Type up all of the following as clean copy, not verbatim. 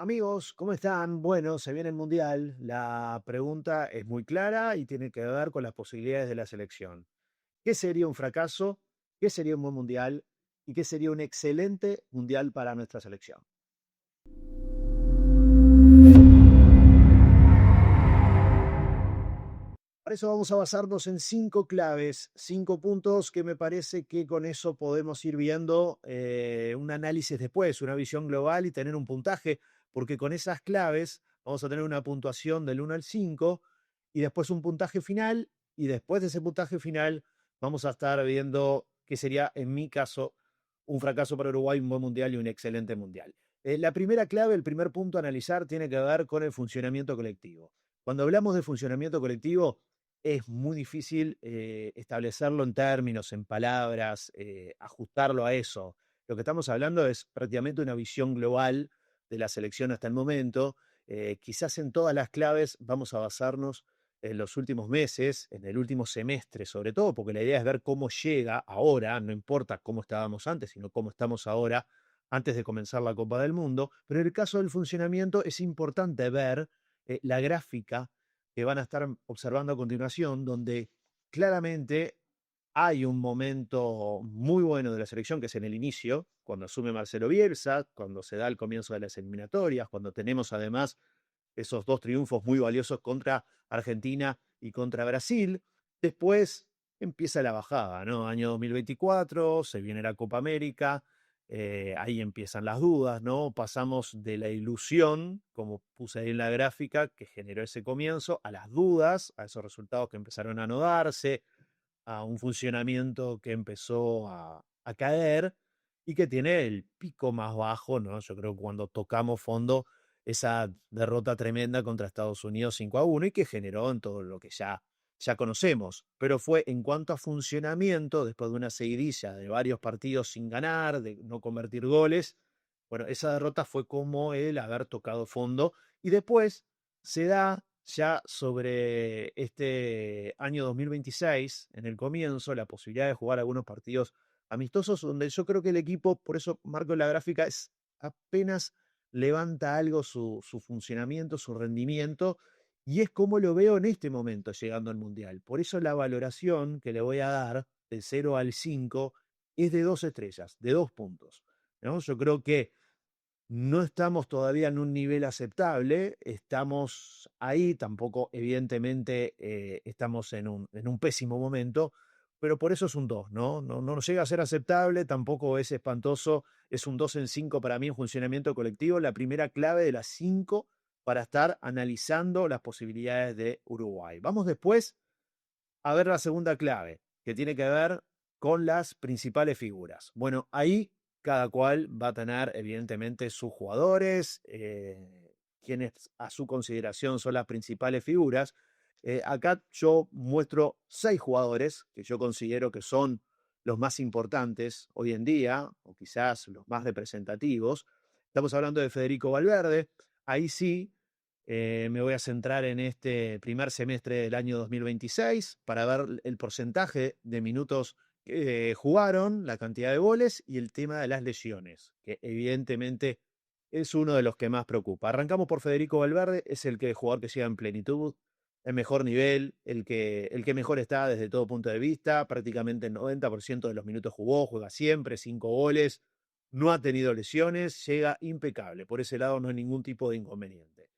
Amigos, ¿cómo están? Bueno, se viene el Mundial. La pregunta es muy clara y tiene que ver con las posibilidades de la selección. ¿Qué sería un fracaso? ¿Qué sería un buen Mundial? ¿Y qué sería un excelente Mundial para nuestra selección? Para eso vamos a basarnos en 5 claves, 5 puntos que me parece que con eso podemos ir viendo un análisis después, una visión global y tener un puntaje, porque con esas claves vamos a tener una puntuación del 1 al 5 y después un puntaje final y después de ese puntaje final vamos a estar viendo qué sería, en mi caso, un fracaso para Uruguay, un buen mundial y un excelente mundial. La primera clave, el primer punto a analizar tiene que ver con el funcionamiento colectivo. Cuando hablamos de funcionamiento colectivo, es muy difícil establecerlo en términos, en palabras, ajustarlo a eso. Lo que estamos hablando es prácticamente una visión global de la selección hasta el momento. Quizás en todas las claves vamos a basarnos en los últimos meses, en el último semestre sobre todo, porque la idea es ver cómo llega ahora, no importa cómo estábamos antes, sino cómo estamos ahora, antes de comenzar la Copa del Mundo. Pero en el caso del funcionamiento es importante ver la gráfica que van a estar observando a continuación, donde claramente hay un momento muy bueno de la selección, que es en el inicio, cuando asume Marcelo Bielsa, cuando se da el comienzo de las eliminatorias, cuando tenemos además esos 2 triunfos muy valiosos contra Argentina y contra Brasil. Después empieza la bajada, ¿no? Año 2024, se viene la Copa América, ahí empiezan las dudas, ¿no? Pasamos de la ilusión, como puse ahí en la gráfica, que generó ese comienzo, a las dudas, a esos resultados que empezaron a no darse, a un funcionamiento que empezó a caer y que tiene el pico más bajo, ¿no? Yo creo que cuando tocamos fondo, esa derrota tremenda contra Estados Unidos 5-1 y que generó en todo lo que ya conocemos. Pero fue en cuanto a funcionamiento, después de una seguidilla de varios partidos sin ganar, de no convertir goles, bueno, esa derrota fue como el haber tocado fondo y después se da ya sobre este año 2026, en el comienzo, la posibilidad de jugar algunos partidos amistosos, donde yo creo que el equipo, por eso marco en la gráfica, es apenas levanta algo su funcionamiento, su rendimiento, y es como lo veo en este momento llegando al Mundial. Por eso la valoración que le voy a dar de 0 al 5 es de 2 estrellas, de 2 puntos, ¿no? Yo creo que no estamos todavía en un nivel aceptable, estamos ahí, tampoco evidentemente estamos en un pésimo momento, pero por eso es un 2, ¿no? No llega a ser aceptable, tampoco es espantoso, es un 2 en 5 para mí en funcionamiento colectivo, la primera clave de las 5 para estar analizando las posibilidades de Uruguay. Vamos después a ver la segunda clave, que tiene que ver con las principales figuras. Bueno, ahí cada cual va a tener evidentemente sus jugadores, quienes a su consideración son las principales figuras. Acá yo muestro 6 jugadores que yo considero que son los más importantes hoy en día, o quizás los más representativos. Estamos hablando de Federico Valverde. Ahí sí, me voy a centrar en este primer semestre del año 2026 para ver el porcentaje de minutos que jugaron, la cantidad de goles y el tema de las lesiones, que evidentemente es uno de los que más preocupa. Arrancamos por Federico Valverde, es el jugador que llega en plenitud, el mejor nivel, el que mejor está desde todo punto de vista, prácticamente el 90% de los minutos jugó, juega siempre, 5 goles, no ha tenido lesiones, llega impecable. Por ese lado no hay ningún tipo de inconveniente.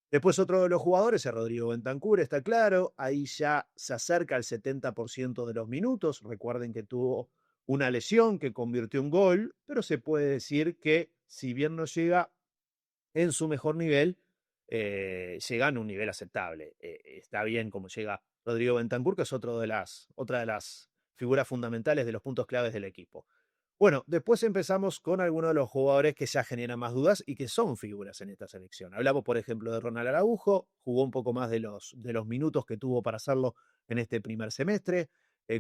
Después otro de los jugadores es Rodrigo Bentancur, está claro, ahí ya se acerca al 70% de los minutos, recuerden que tuvo una lesión que convirtió un gol, pero se puede decir que si bien no llega en su mejor nivel, llega en un nivel aceptable. Está bien como llega Rodrigo Bentancur, que es otra de las figuras fundamentales de los puntos claves del equipo. Bueno, después empezamos con algunos de los jugadores que ya generan más dudas y que son figuras en esta selección. Hablamos, por ejemplo, de Ronald Araujo, jugó un poco más de los minutos que tuvo para hacerlo en este primer semestre,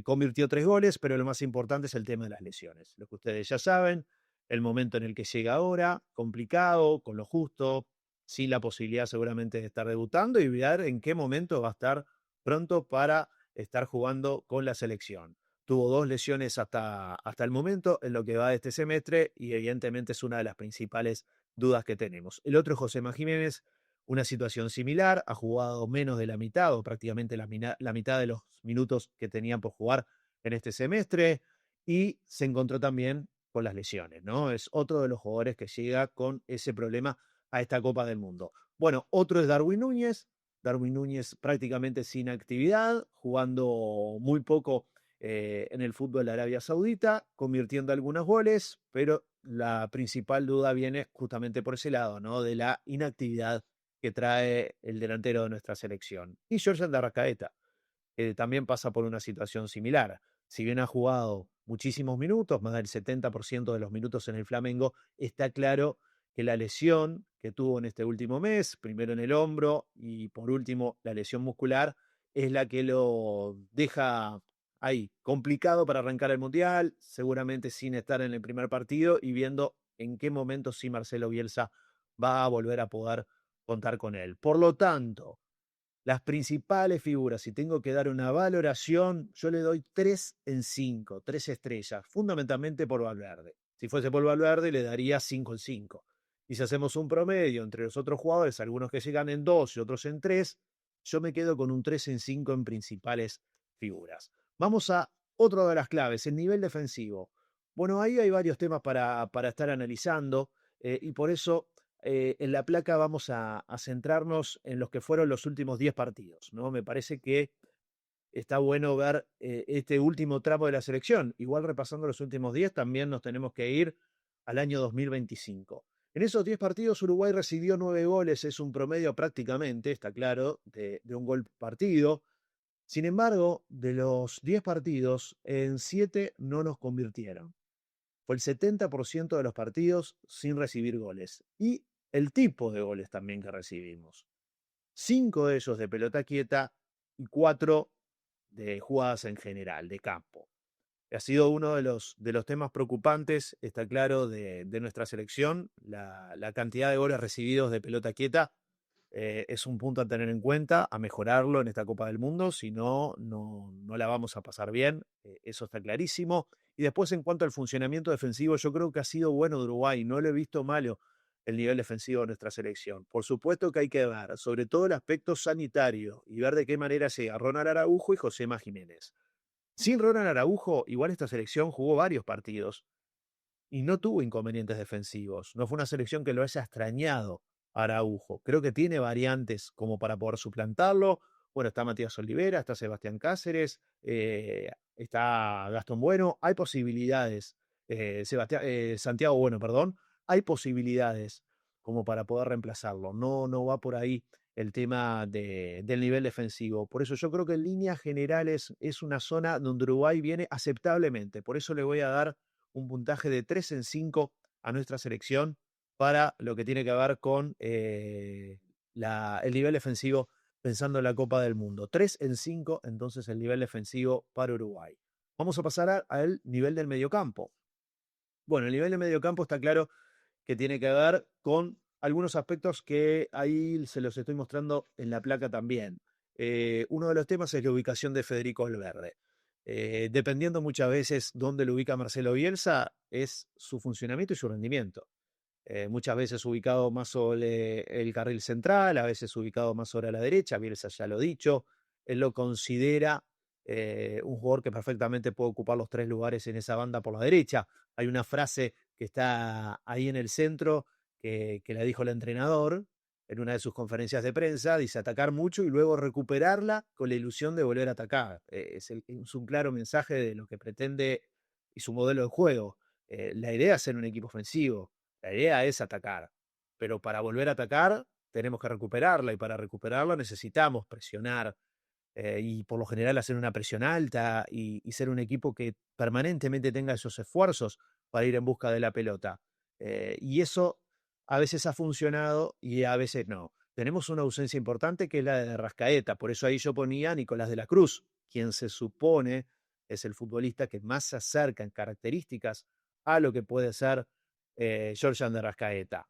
convirtió 3 goles, pero lo más importante es el tema de las lesiones. Lo que ustedes ya saben, el momento en el que llega ahora, complicado, con lo justo, sin la posibilidad seguramente de estar debutando y ver en qué momento va a estar pronto para estar jugando con la selección. Tuvo 2 lesiones hasta el momento en lo que va de este semestre y evidentemente es una de las principales dudas que tenemos. El otro es Josema Jiménez, una situación similar, ha jugado menos de la mitad o prácticamente la mitad de los minutos que tenían por jugar en este semestre y se encontró también con las lesiones, ¿no? Es otro de los jugadores que llega con ese problema a esta Copa del Mundo. Bueno, otro es Darwin Núñez prácticamente sin actividad, jugando muy poco en el fútbol de Arabia Saudita, convirtiendo algunos goles, pero la principal duda viene justamente por ese lado, ¿no? De la inactividad que trae el delantero de nuestra selección. Y Georgian de Arrascaeta, que también pasa por una situación similar. Si bien ha jugado muchísimos minutos, más del 70% de los minutos en el Flamengo, está claro que la lesión que tuvo en este último mes, primero en el hombro y por último la lesión muscular, es la que lo deja ahí, complicado para arrancar el Mundial, seguramente sin estar en el primer partido y viendo en qué momento sí Marcelo Bielsa va a volver a poder contar con él. Por lo tanto, las principales figuras, si tengo que dar una valoración, yo le doy 3 en 5, 3 estrellas, fundamentalmente por Valverde. Si fuese por Valverde, le daría 5 en 5. Y si hacemos un promedio entre los otros jugadores, algunos que llegan en 2 y otros en 3, yo me quedo con un 3 en 5 en principales figuras. Vamos a otra de las claves, el nivel defensivo. Bueno, ahí hay varios temas para estar analizando y por eso en la placa vamos a centrarnos en los que fueron los últimos 10 partidos, ¿no? Me parece que está bueno ver este último tramo de la selección. Igual repasando los últimos 10, también nos tenemos que ir al año 2025. En esos 10 partidos Uruguay recibió 9 goles, es un promedio prácticamente, está claro, de un gol partido. Sin embargo, de los 10 partidos, en 7 no nos convirtieron. Fue el 70% de los partidos sin recibir goles. Y el tipo de goles también que recibimos. 5 de ellos de pelota quieta y 4 de jugadas en general, de campo. Ha sido uno de los temas preocupantes, está claro, de nuestra selección. La cantidad de goles recibidos de pelota quieta es un punto a tener en cuenta, a mejorarlo en esta Copa del Mundo, si no, no la vamos a pasar bien, eso está clarísimo. Y después en cuanto al funcionamiento defensivo, yo creo que ha sido bueno de Uruguay, no lo he visto malo el nivel defensivo de nuestra selección. Por supuesto que hay que ver, sobre todo el aspecto sanitario, y ver de qué manera llega Ronald Araujo y Josema Jiménez. Sin Ronald Araujo, igual esta selección jugó varios partidos y no tuvo inconvenientes defensivos. No fue una selección que lo haya extrañado a Araujo. Creo que tiene variantes como para poder suplantarlo. Bueno, está Matías Olivera, está Sebastián Cáceres, está Gastón Bueno. Hay posibilidades. Santiago Bueno, perdón. Hay posibilidades como para poder reemplazarlo. No va por ahí el tema del nivel defensivo. Por eso yo creo que en líneas generales es una zona donde Uruguay viene aceptablemente. Por eso le voy a dar un puntaje de 3 en 5 a nuestra selección para lo que tiene que ver con el nivel defensivo pensando en la Copa del Mundo. 3 en 5, entonces el nivel defensivo para Uruguay. Vamos a pasar al nivel del mediocampo. Bueno, el nivel del mediocampo está claro que tiene que ver con algunos aspectos que ahí se los estoy mostrando en la placa también. Uno de los temas es la ubicación de Federico Valverde. Dependiendo muchas veces dónde lo ubica Marcelo Bielsa, es su funcionamiento y su rendimiento. Muchas veces ubicado más sobre el carril central, a veces ubicado más sobre la derecha, Bielsa ya lo ha dicho, él lo considera un jugador que perfectamente puede ocupar los 3 lugares en esa banda por la derecha. Hay una frase que está ahí en el centro que la dijo el entrenador en una de sus conferencias de prensa, dice atacar mucho y luego recuperarla con la ilusión de volver a atacar. Es un claro mensaje de lo que pretende y su modelo de juego. La idea es ser un equipo ofensivo, la idea es atacar, pero para volver a atacar tenemos que recuperarla y para recuperarla necesitamos presionar y por lo general hacer una presión alta y ser un equipo que permanentemente tenga esos esfuerzos para ir en busca de la pelota. Y eso a veces ha funcionado y a veces no. Tenemos una ausencia importante que es la de Rascaeta, por eso ahí yo ponía a Nicolás de la Cruz, quien se supone es el futbolista que más se acerca en características a lo que puede ser Georgian de Rascaeta.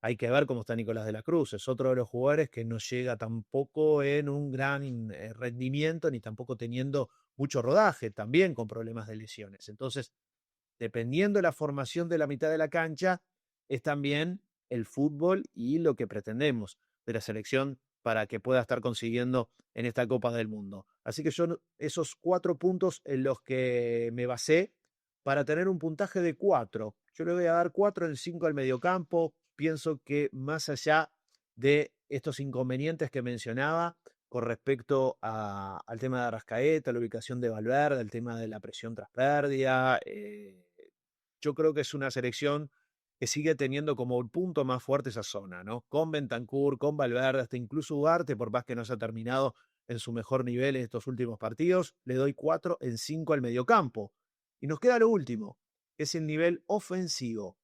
Hay que ver cómo está Nicolás de la Cruz. Es otro de los jugadores que no llega tampoco en un gran rendimiento ni tampoco teniendo mucho rodaje, también con problemas de lesiones. Entonces, dependiendo de la formación de la mitad de la cancha, es también el fútbol y lo que pretendemos de la selección para que pueda estar consiguiendo en esta Copa del Mundo. Así que yo esos 4 puntos en los que me basé para tener un puntaje de 4. Yo le voy a dar 4 en 5 al mediocampo. Pienso que más allá de estos inconvenientes que mencionaba con respecto al tema de Arrascaeta, la ubicación de Valverde, el tema de la presión tras pérdida, yo creo que es una selección que sigue teniendo como el punto más fuerte esa zona, ¿no? Con Bentancur, con Valverde, hasta incluso Ugarte, por más que no se ha terminado en su mejor nivel en estos últimos partidos, le doy 4 en 5 al mediocampo. Y nos queda lo último, que es el nivel ofensivo.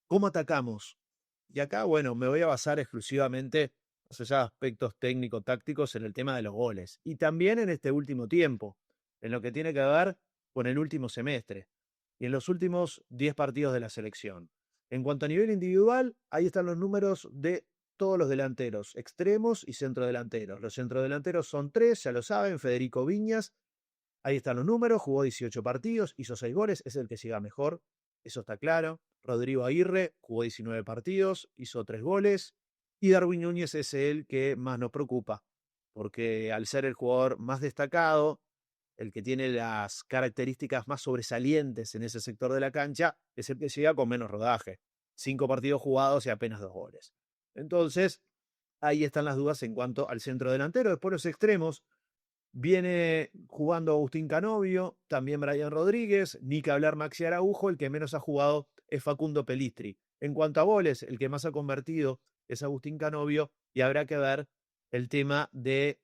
¿Cómo atacamos? Y acá, bueno, me voy a basar exclusivamente, más allá de aspectos técnico-tácticos, en el tema de los goles. Y también en este último tiempo, en lo que tiene que ver con el último semestre y en los últimos 10 partidos de la selección. En cuanto a nivel individual, ahí están los números de todos los delanteros, extremos y centrodelanteros. Los centrodelanteros son 3, ya lo saben, Federico Viñas. Ahí están los números, jugó 18 partidos, hizo 6 goles, es el que siga mejor, eso está claro. Rodrigo Aguirre jugó 19 partidos, hizo 3 goles. Y Darwin Núñez es el que más nos preocupa, porque al ser el jugador más destacado, el que tiene las características más sobresalientes en ese sector de la cancha, es el que llega con menos rodaje. 5 partidos jugados y apenas 2 goles. Entonces, ahí están las dudas en cuanto al centro delantero. Después los extremos, viene jugando Agustín Canovio, también Brian Rodríguez, ni que hablar Maxi Araujo, el que menos ha jugado es Facundo Pelistri. En cuanto a goles, el que más ha convertido es Agustín Canovio y habrá que ver el tema de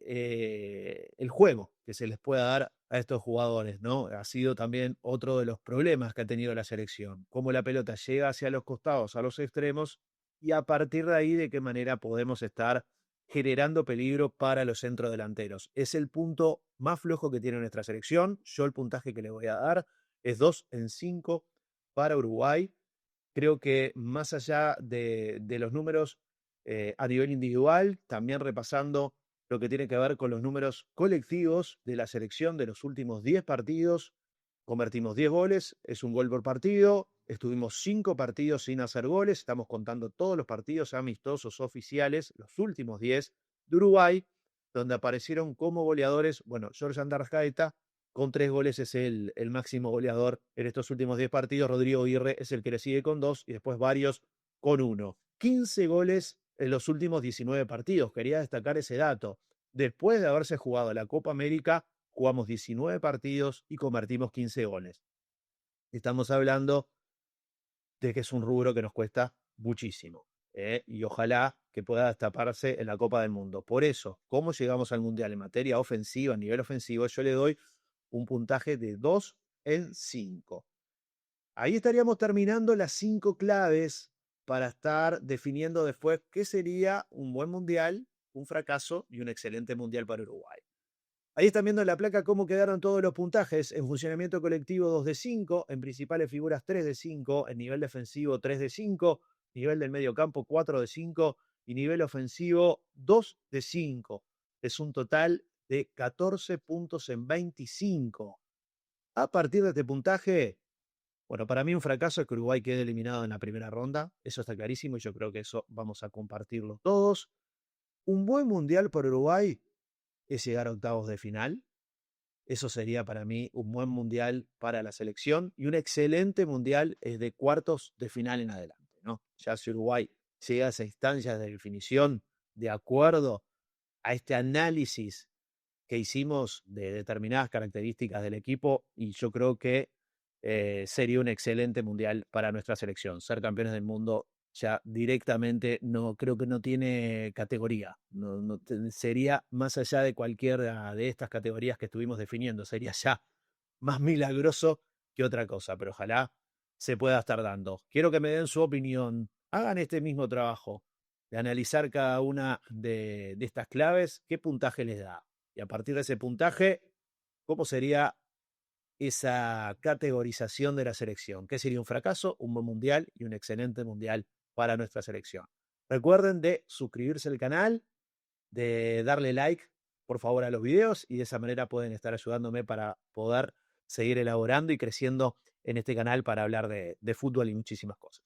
el juego que se les pueda dar a estos jugadores, ¿no? Ha sido también otro de los problemas que ha tenido la selección, cómo la pelota llega hacia los costados, a los extremos, y a partir de ahí de qué manera podemos estar generando peligro para los centrodelanteros. Es el punto más flojo que tiene nuestra selección. Yo el puntaje que le voy a dar es 2 en 5 para Uruguay. Creo que más allá de los números a nivel individual, también repasando lo que tiene que ver con los números colectivos de la selección de los últimos 10 partidos, convertimos 10 goles, es un gol por partido, estuvimos 5 partidos sin hacer goles, estamos contando todos los partidos amistosos oficiales, los últimos 10 de Uruguay, donde aparecieron como goleadores, bueno, Jorge Arrascaeta, con 3 goles es el máximo goleador en estos últimos 10 partidos, Rodrigo Aguirre es el que le sigue con 2 y después varios con 1. 15 goles en los últimos 19 partidos, quería destacar ese dato. Después de haberse jugado la Copa América, jugamos 19 partidos y convertimos 15 goles. Estamos hablando de que es un rubro que nos cuesta muchísimo. Y ojalá que pueda destaparse en la Copa del Mundo. Por eso, ¿cómo llegamos al Mundial en materia ofensiva, a nivel ofensivo? Yo le doy un puntaje de 2 en 5. Ahí estaríamos terminando las 5 claves para estar definiendo después qué sería un buen Mundial, un fracaso y un excelente Mundial para Uruguay. Ahí están viendo en la placa cómo quedaron todos los puntajes. En funcionamiento colectivo 2 de 5, en principales figuras 3 de 5, en nivel defensivo 3 de 5, nivel del medio campo 4 de 5 y nivel ofensivo 2 de 5. Es un total de 14 puntos en 25. A partir de este puntaje, bueno, para mí un fracaso es que Uruguay quede eliminado en la primera ronda. Eso está clarísimo y yo creo que eso vamos a compartirlo todos. Un buen mundial por Uruguay es llegar a octavos de final. Eso sería para mí un buen mundial para la selección y un excelente mundial es de cuartos de final en adelante, ¿no? Ya si Uruguay llega a esa instancia de definición de acuerdo a este análisis que hicimos de determinadas características del equipo y yo creo que sería un excelente mundial para nuestra selección. Ser campeones del mundo ya directamente no creo que no tiene categoría. Sería más allá de cualquiera de estas categorías que estuvimos definiendo. Sería ya más milagroso que otra cosa, pero ojalá se pueda estar dando. Quiero que me den su opinión. Hagan este mismo trabajo de analizar cada una de estas claves, qué puntaje les da. Y a partir de ese puntaje, ¿cómo sería esa categorización de la selección? ¿Qué sería un fracaso, un buen mundial y un excelente mundial para nuestra selección? Recuerden de suscribirse al canal, de darle like, por favor, a los videos y de esa manera pueden estar ayudándome para poder seguir elaborando y creciendo en este canal para hablar de fútbol y muchísimas cosas.